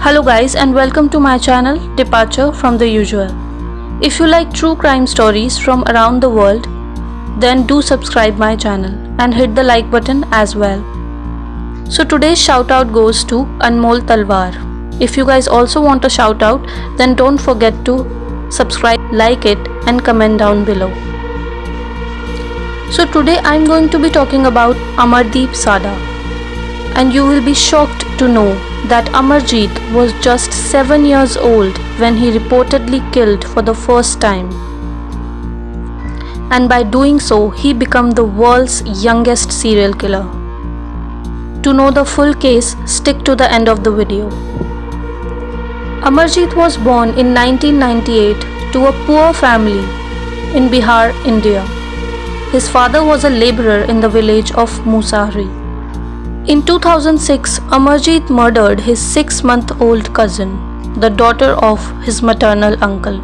Hello guys and welcome to my channel Departure from the Usual. If you like true crime stories from around the world, then do subscribe my channel and hit the like button as well. So today's shout out goes to Anmol Talwar. If you guys also want a shout out, then don't forget to subscribe, like it and comment down below. So today I'm going to be talking about Amardeep Sada, and you will be shocked to know that Amarjeet was just 7 years old when he reportedly killed for the first time. And by doing so, he became the world's youngest serial killer. To know the full case, stick to the end of the video. Amarjeet was born in 1998 to a poor family in Bihar, India. His father was a laborer in the village of Musahri. In 2006, Amarjeet murdered his 6-month-old cousin, the daughter of his maternal uncle.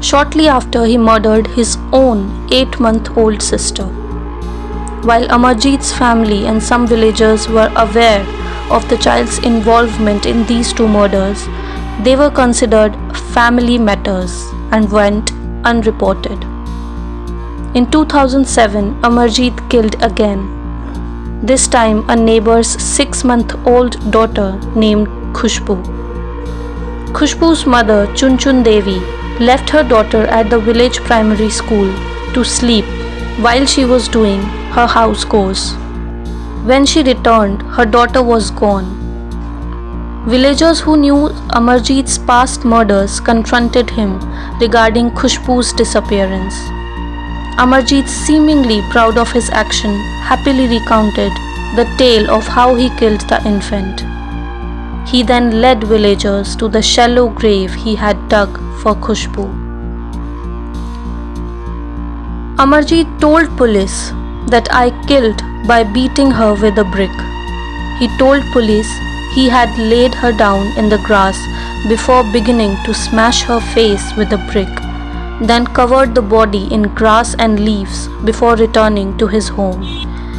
Shortly after, he murdered his own 8-month-old sister. While Amarjeet's family and some villagers were aware of the child's involvement in these two murders, they were considered family matters and went unreported. In 2007, Amarjeet killed again. This time a neighbor's 6-month-old daughter named Khushbu. Khushbu's mother, Chunchun Devi, left her daughter at the village primary school to sleep while she was doing her house chores. When she returned, her daughter was gone. Villagers who knew Amarjeet's past murders confronted him regarding Khushbu's disappearance. Amarjeet, seemingly proud of his action, happily recounted the tale of how he killed the infant. He then led villagers to the shallow grave he had dug for Khushbu. Amarjeet told police that I killed by beating her with a brick. He told police he had laid her down in the grass before beginning to smash her face with a brick, then covered the body in grass and leaves before returning to his home.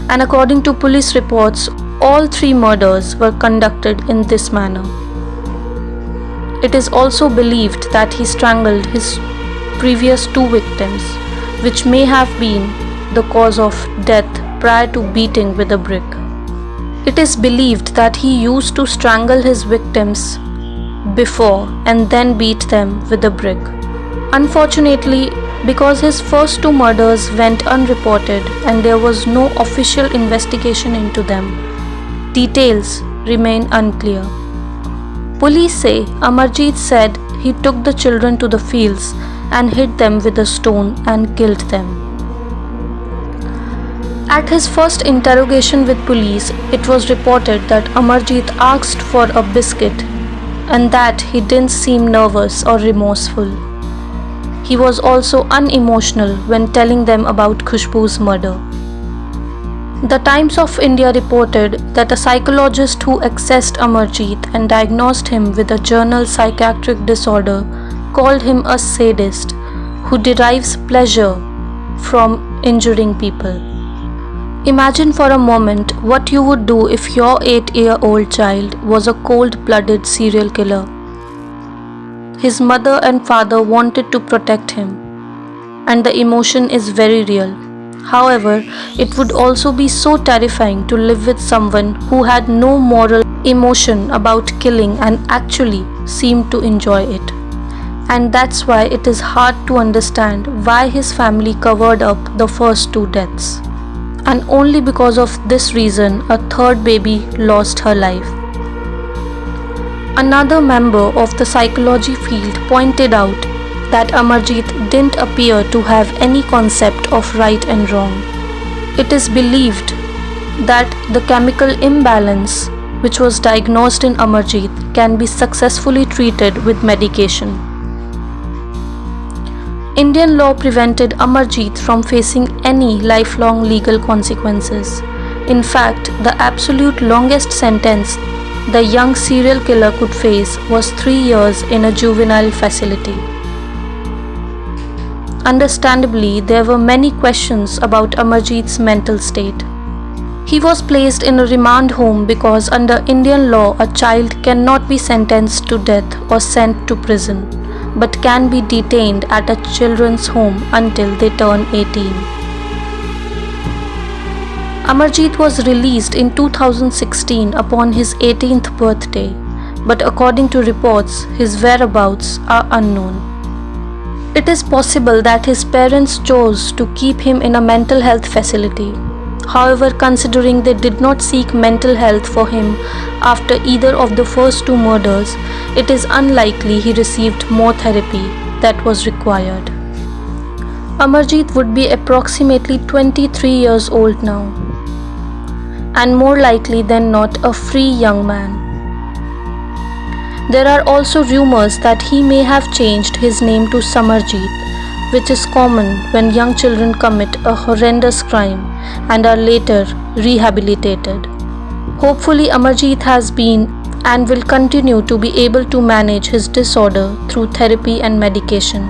And according to police reports, all 3 murders were conducted in this manner. It is also believed that he strangled his previous 2 victims, which may have been the cause of death prior to beating with a brick. It is believed that he used to strangle his victims before and then beat them with a brick. Unfortunately, because his first 2 murders went unreported and there was no official investigation into them, details remain unclear. Police say Amarjeet said he took the children to the fields and hit them with a stone and killed them. At his first interrogation with police, it was reported that Amarjeet asked for a biscuit and that he didn't seem nervous or remorseful. He was also unemotional when telling them about Khushbu's murder. The Times of India reported that a psychologist who accessed Amarjeet and diagnosed him with a journal psychiatric disorder called him a sadist who derives pleasure from injuring people. Imagine for a moment what you would do if your 8-year-old child was a cold-blooded serial killer. His mother and father wanted to protect him, and the emotion is very real. However, it would also be so terrifying to live with someone who had no moral emotion about killing and actually seemed to enjoy it. And that's why it is hard to understand why his family covered up the first 2 deaths. And only because of this reason, a 3rd baby lost her life. Another member of the psychology field pointed out that Amarjeet didn't appear to have any concept of right and wrong. It is believed that the chemical imbalance which was diagnosed in Amarjeet can be successfully treated with medication. Indian law prevented Amarjeet from facing any lifelong legal consequences. In fact, the absolute longest sentence the young serial killer could face was 3 years in a juvenile facility. Understandably, there were many questions about Amarjeet's mental state. He was placed in a remand home because under Indian law a child cannot be sentenced to death or sent to prison, but can be detained at a children's home until they turn 18. Amarjeet was released in 2016 upon his 18th birthday, but according to reports, his whereabouts are unknown. It is possible that his parents chose to keep him in a mental health facility. However, considering they did not seek mental health for him after either of the first two murders, it is unlikely he received more therapy that was required. Amarjeet would be approximately 23 years old now, and more likely than not a free young man. There are also rumors that he may have changed his name to Samarjeet, which is common when young children commit a horrendous crime and are later rehabilitated. Hopefully, Amarjeet has been and will continue to be able to manage his disorder through therapy and medication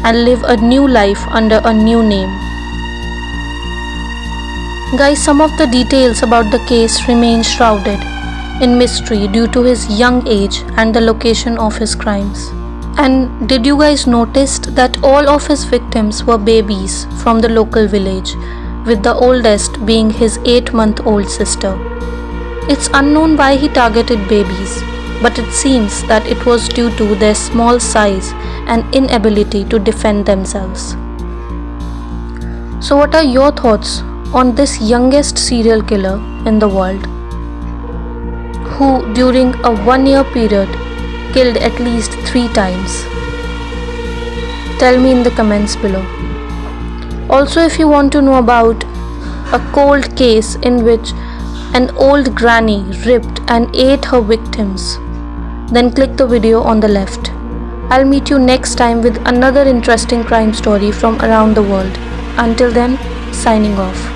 and live a new life under a new name. Guys, some of the details about the case remain shrouded in mystery due to his young age and the location of his crimes. And did you guys notice that all of his victims were babies from the local village, with the oldest being his 8-month-old sister? It's unknown why he targeted babies, but it seems that it was due to their small size and inability to defend themselves. So what are your thoughts on this youngest serial killer in the world, who during a 1-year period killed at least 3 times? Tell me in the comments below. Also, if you want to know about a cold case in which an old granny ripped and ate her victims, then click the video on the left. I'll meet you next time with another interesting crime story from around the world. Until then, signing off.